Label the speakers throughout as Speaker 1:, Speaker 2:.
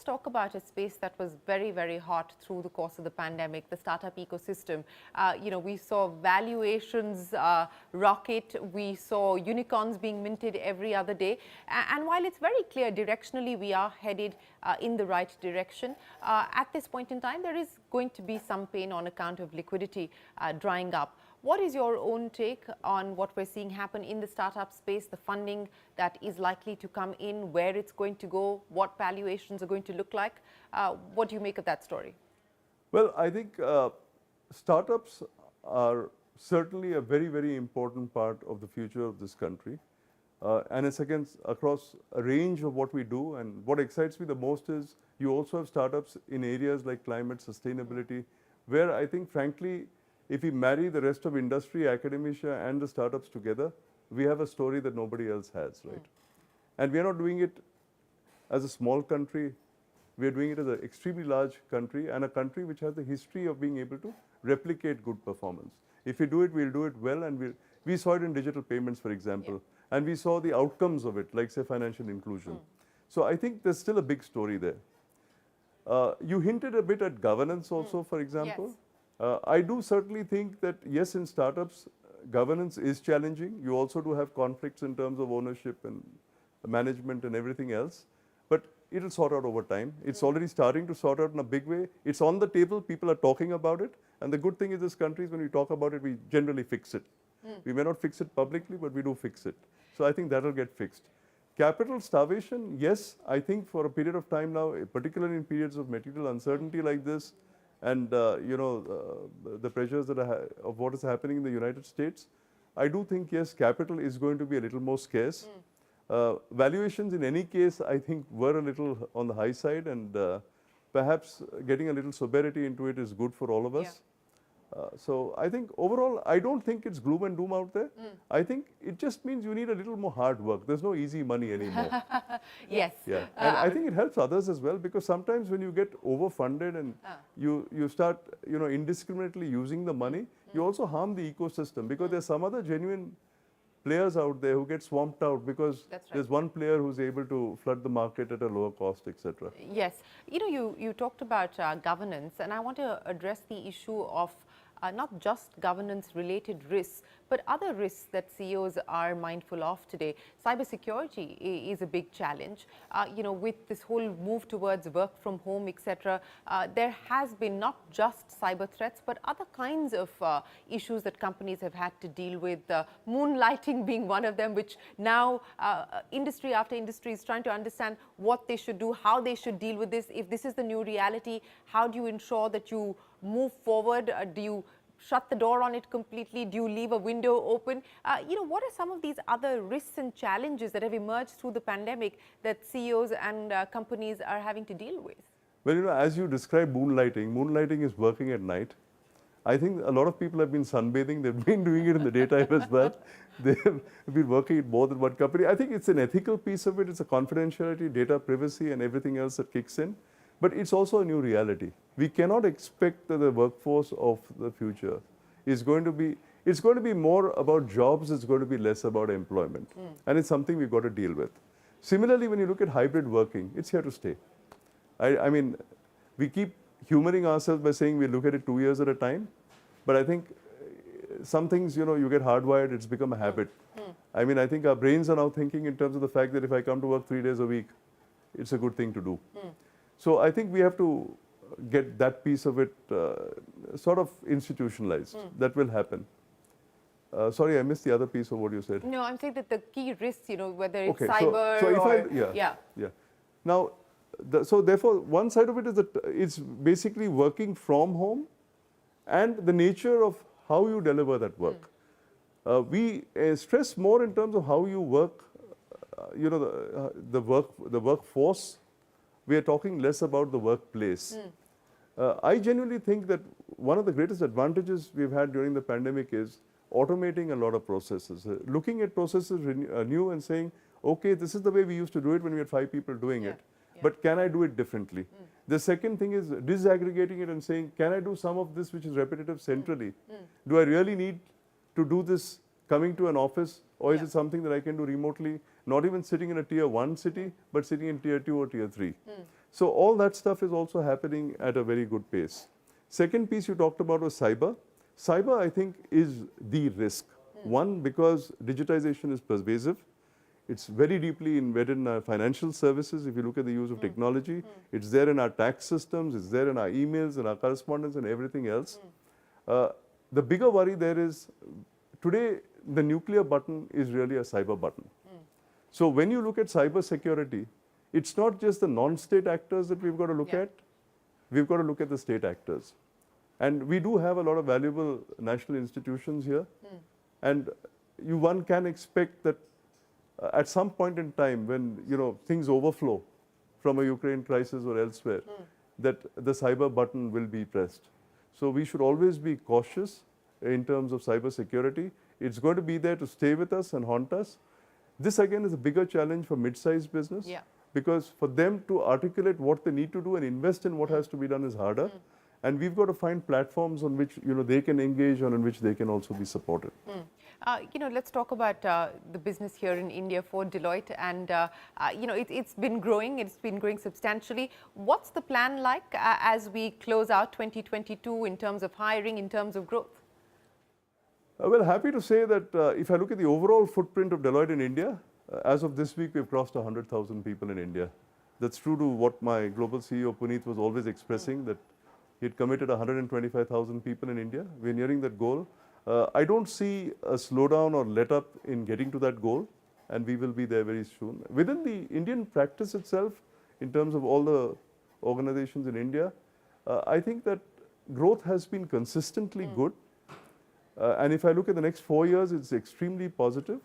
Speaker 1: let's talk about a space that was very, very hot through the course of the pandemic, the startup ecosystem. We saw valuations rocket, we saw unicorns being minted every other day. And while it's very clear directionally we are headed in the right direction, at this point in time there is going to be some pain on account of liquidity drying up. What is your own take on what we're seeing happen in the startup space, the funding that is likely to come in, where it's going to go, what valuations are going to look like? What do you make of that story?
Speaker 2: Well, I think startups are certainly a very, very important part of the future of this country. And it's across a range of what we do. And what excites me the most is you also have startups in areas like climate sustainability, where I think, frankly, if we marry the rest of industry, academia, and the startups together, we have a story that nobody else has, right? And we are not doing it as a small country. We are doing it as an extremely large country, and a country which has a history of being able to replicate good performance. If we do it, we'll do it well, and we saw it in digital payments, for example, and we saw the outcomes of it, like, say, financial inclusion. So I think there's still a big story there. You hinted a bit at governance also, for example.
Speaker 1: Yes.
Speaker 2: I do certainly think that, yes, in startups, governance is challenging. You also do have conflicts in terms of ownership and management and everything else. But it'll sort out over time. It's already starting to sort out in a big way. It's on the table. People are talking about it. And the good thing is this country is when we talk about it, we generally fix it. We may not fix it publicly, but we do fix it. So I think that'll get fixed. Capital starvation, yes, I think for a period of time now, particularly in periods of material uncertainty like this, and the pressures that of what is happening in the United States, I do think, yes, capital is going to be a little more scarce. Valuations in any case, I think, were a little on the high side, and perhaps getting a little sobriety into it is good for all of us. So I think overall, I don't think it's gloom and doom out there. I think it just means you need a little more hard work. There's no easy money anymore.
Speaker 1: Yes.
Speaker 2: Yeah, and I think it helps others as well, because sometimes when you get overfunded and you start, indiscriminately using the money, you also harm the ecosystem, because there's some other genuine players out there who get swamped out because there's one player who's able to flood the market at a lower cost, etc.
Speaker 1: Yes. You talked about governance, and I want to address the issue of not just governance-related risks, but other risks that CEOs are mindful of today. Cybersecurity is a big challenge. With this whole move towards work from home, etc., there has been not just cyber threats, but other kinds of issues that companies have had to deal with, moonlighting being one of them, which now industry after industry is trying to understand what they should do, how they should deal with this. If this is the new reality, how do you ensure that you move forward? Do you shut the door on it completely? Do you leave a window open? What are some of these other risks and challenges that have emerged through the pandemic that CEOs and companies are having to deal with?
Speaker 2: Well, as you described moonlighting is working at night. I think a lot of people have been sunbathing. They've been doing it in the daytime as well. They've been working at more than one company. I think it's an ethical piece of it. It's a confidentiality, data privacy, and everything else that kicks in. But it's also a new reality. We cannot expect that the workforce of the future is going to be, it's going to be more about jobs, it's going to be less about employment. And it's something we've got to deal with. Similarly, when you look at hybrid working, it's here to stay. I mean, we keep humoring ourselves by saying we look at it 2 years at a time. But I think some things, you get hardwired, it's become a habit. I mean, I think our brains are now thinking in terms of the fact that if I come to work 3 days a week, it's a good thing to do. So I think we have to get that piece of it sort of institutionalized. That will happen. Sorry, I missed the other piece of what you said.
Speaker 1: No, I'm saying that the key risks, whether it's cyber
Speaker 2: or... Now, so therefore, one side of it is that it's basically working from home and the nature of how you deliver that work. We stress more in terms of how you work, the workforce. We are talking less about the workplace. I genuinely think that one of the greatest advantages we've had during the pandemic is automating a lot of processes, looking at processes new and saying, okay, this is the way we used to do it when we had 5 people doing it, but can I do it differently? The second thing is disaggregating it and saying, can I do some of this which is repetitive centrally? Do I really need to do this coming to an office, or is it something that I can do remotely, not even sitting in a tier 1 city, but sitting in tier 2 or tier 3. So all that stuff is also happening at a very good pace. Second piece you talked about was cyber. Cyber, I think, is the risk. One, because digitization is pervasive. It's very deeply embedded in our financial services. If you look at the use of technology, it's there in our tax systems, it's there in our emails and our correspondence and everything else. The bigger worry there is, today, the nuclear button is really a cyber button. So when you look at cyber security, it's not just the non-state actors that we've got to look at, we've got to look at the state actors. And we do have a lot of valuable national institutions here. And one can expect that at some point in time when things overflow from a Ukraine crisis or elsewhere, that the cyber button will be pressed. So we should always be cautious in terms of cyber security. It's going to be there to stay with us and haunt us. This again is a bigger challenge for mid-sized business, because for them to articulate what they need to do and invest in what has to be done is harder. And we've got to find platforms on which they can engage on which they can also be supported.
Speaker 1: Let's talk about the business here in India for Deloitte, and it's been growing substantially. What's the plan like as we close out 2022 in terms of hiring, in terms of growth?
Speaker 2: Well, happy to say that if I look at the overall footprint of Deloitte in India, as of this week, we've crossed 100,000 people in India. That's true to what my global CEO, Puneet, was always expressing, that he had committed 125,000 people in India. We're nearing that goal. I don't see a slowdown or let up in getting to that goal, and we will be there very soon. Within the Indian practice itself, in terms of all the organizations in India, I think that growth has been consistently good. And if I look at the next 4 years, it's extremely positive.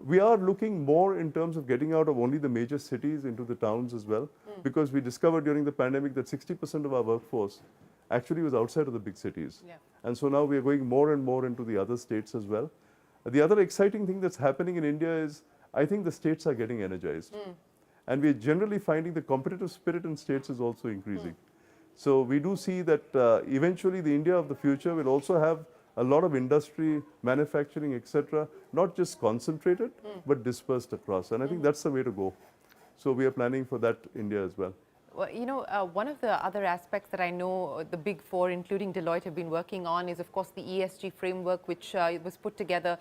Speaker 2: We are looking more in terms of getting out of only the major cities into the towns as well, because we discovered during the pandemic that 60% of our workforce actually was outside of the big cities. And so now we are going more and more into the other states as well. The other exciting thing that's happening in India is, I think the states are getting energized. And we're generally finding the competitive spirit in states is also increasing. So we do see that eventually the India of the future will also have a lot of industry, manufacturing, etc., not just concentrated, but dispersed across. And I think that's the way to go. So we are planning for that India as well.
Speaker 1: Well, one of the other aspects that I know the Big Four, including Deloitte, have been working on is, of course, the ESG framework, which was put together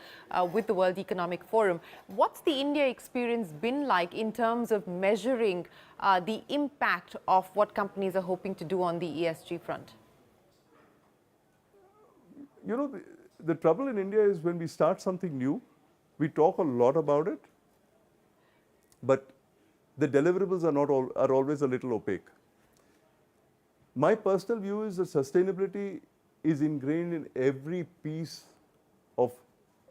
Speaker 1: with the World Economic Forum. What's the India experience been like in terms of measuring the impact of what companies are hoping to do on the ESG front?
Speaker 2: The trouble in India is when we start something new, we talk a lot about it, but the deliverables are always a little opaque. My personal view is that sustainability is ingrained in every piece of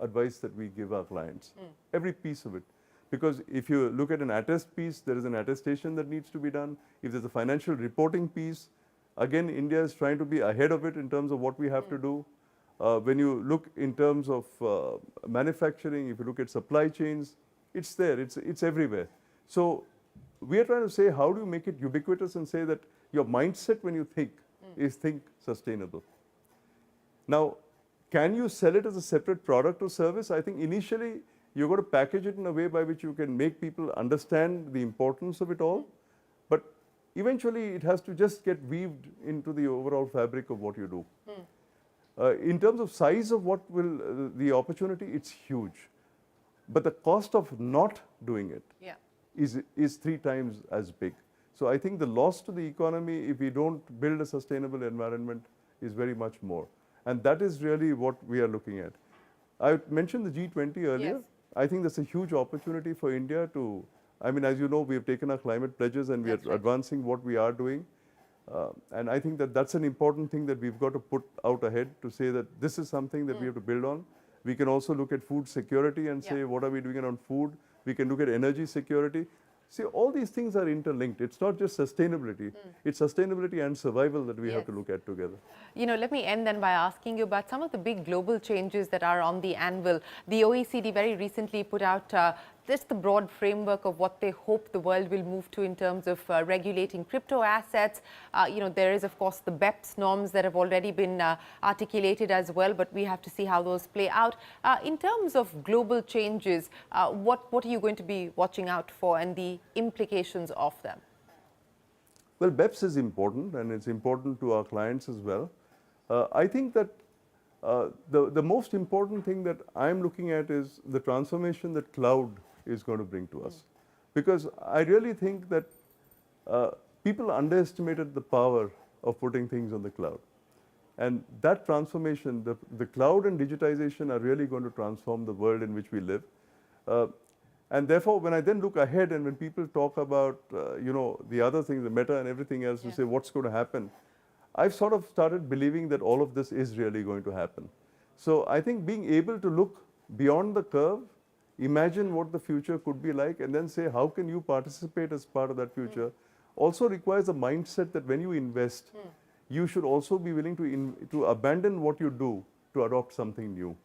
Speaker 2: advice that we give our clients, every piece of it. Because if you look at an attest piece, there is an attestation that needs to be done. If there's a financial reporting piece, again, India is trying to be ahead of it in terms of what we have to do. When you look in terms of manufacturing, if you look at supply chains, it's there, it's everywhere. So we are trying to say, how do you make it ubiquitous and say that your mindset when you think is think sustainable. Now, can you sell it as a separate product or service? I think initially you've got to package it in a way by which you can make people understand the importance of it all. But eventually it has to just get weaved into the overall fabric of what you do. In terms of size of what will the opportunity, it's huge. But the cost of not doing it is 3 times as big. So I think the loss to the economy if we don't build a sustainable environment is very much more. And that is really what we are looking at. I mentioned the G20 earlier. I think that's a huge opportunity for India to, I mean, as you know, we have taken our climate pledges and we are advancing what we are doing. And I think that that's an important thing that we've got to put out ahead to say that this is something that we have to build on. We can also look at food security and say, what are we doing around food? We can look at energy security. See, all these things are interlinked. It's not just sustainability. It's sustainability and survival that we have to look at together.
Speaker 1: Let me end then by asking you about some of the big global changes that are on the anvil. The OECD very recently put out just the broad framework of what they hope the world will move to in terms of regulating crypto assets. There is, of course, the BEPS norms that have already been articulated as well, but we have to see how those play out. In terms of global changes, what are you going to be watching out for and the implications of them?
Speaker 2: Well, BEPS is important, and it's important to our clients as well. I think that the most important thing that I'm looking at is the transformation that cloud is going to bring to us. Because I really think that people underestimated the power of putting things on the cloud. And that transformation, the cloud and digitization are really going to transform the world in which we live. And therefore, when I then look ahead and when people talk about, the other things, the meta and everything else, to say what's going to happen, I've sort of started believing that all of this is really going to happen. So I think being able to look beyond the curve, imagine what the future could be like, and then say, how can you participate as part of that future, also requires a mindset that when you invest, you should also be willing to abandon what you do to adopt something new.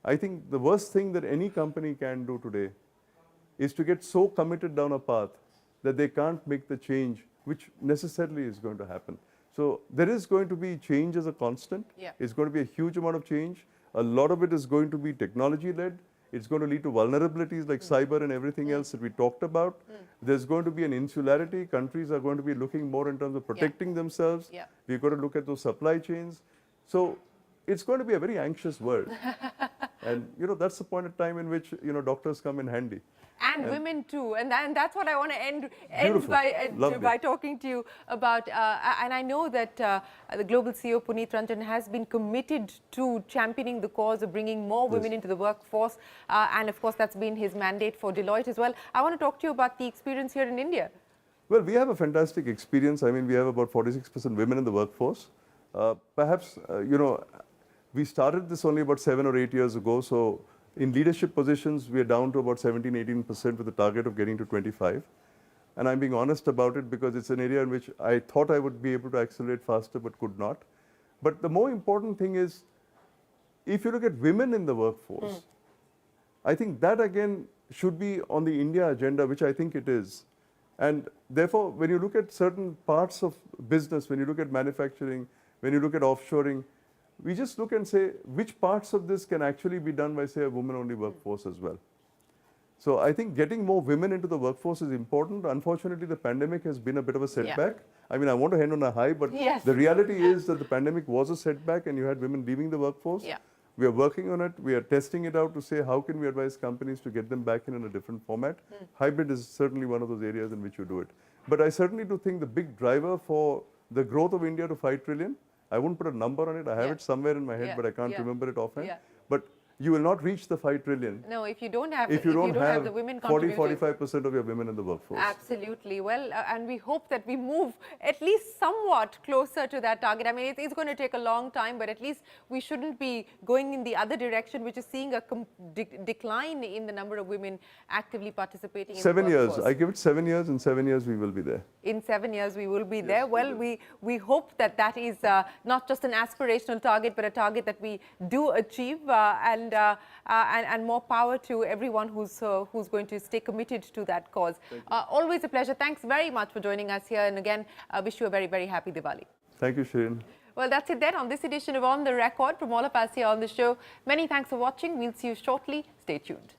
Speaker 2: I think the worst thing that any company can do today is to get so committed down a path that they can't make the change which necessarily is going to happen. So there is going to be change as a constant. It's going to be a huge amount of change. A lot of it is going to be technology-led. It's going to lead to vulnerabilities like cyber and everything else that we talked about. There's going to be an insularity. Countries are going to be looking more in terms of protecting themselves. We've got to look at those supply chains. So it's going to be a very anxious world. And, that's the point of time in which, doctors come in handy.
Speaker 1: And women too, and that's what I want to end by talking to you about. And I know that the global CEO Puneet Ranjan has been committed to championing the cause of bringing more women into the workforce, and of course that's been his mandate for Deloitte as well. I want to talk to you about the experience here in India.
Speaker 2: Well, we have a fantastic experience. I mean, we have about 46% women in the workforce. Perhaps, we started this only about 7 or 8 years ago, so in leadership positions, we are down to about 17-18% with the target of getting to 25. And I'm being honest about it because it's an area in which I thought I would be able to accelerate faster but could not. But the more important thing is, if you look at women in the workforce, I think that again should be on the India agenda, which I think it is. And therefore, when you look at certain parts of business, when you look at manufacturing, when you look at offshoring, we just look and say, which parts of this can actually be done by, say, a woman-only workforce as well. So I think getting more women into the workforce is important. Unfortunately, the pandemic has been a bit of a setback. I mean, I want to end on a high, but the reality is that the pandemic was a setback and you had women leaving the workforce. We are working on it. We are testing it out to say, how can we advise companies to get them back in a different format? Hybrid is certainly one of those areas in which you do it. But I certainly do think the big driver for the growth of India to 5 trillion, I won't put a number on it. I have it somewhere in my head, but I can't remember it offhand. But you will not reach the 5 trillion.
Speaker 1: No, if you don't have the women
Speaker 2: 40-45% of your women in the workforce.
Speaker 1: Absolutely. Well, and we hope that we move at least somewhat closer to that target. I mean, it's going to take a long time, but at least we shouldn't be going in the other direction, which is seeing a decline in the number of women actively participating in the workforce.
Speaker 2: 7 years. I give it 7 years. In 7 years, we will be there.
Speaker 1: In 7 years, we will be there. Well, we hope that that is not just an aspirational target, but a target that we do achieve, and more power to everyone who's going to stay committed to that cause. Always a pleasure. Thanks very much for joining us here, and again, wish you a very, very happy Diwali.
Speaker 2: Thank you, Shireen.
Speaker 1: Well, that's it then on this edition of On the Record from all of us here on the show. Many thanks for watching. We'll see you shortly. Stay tuned.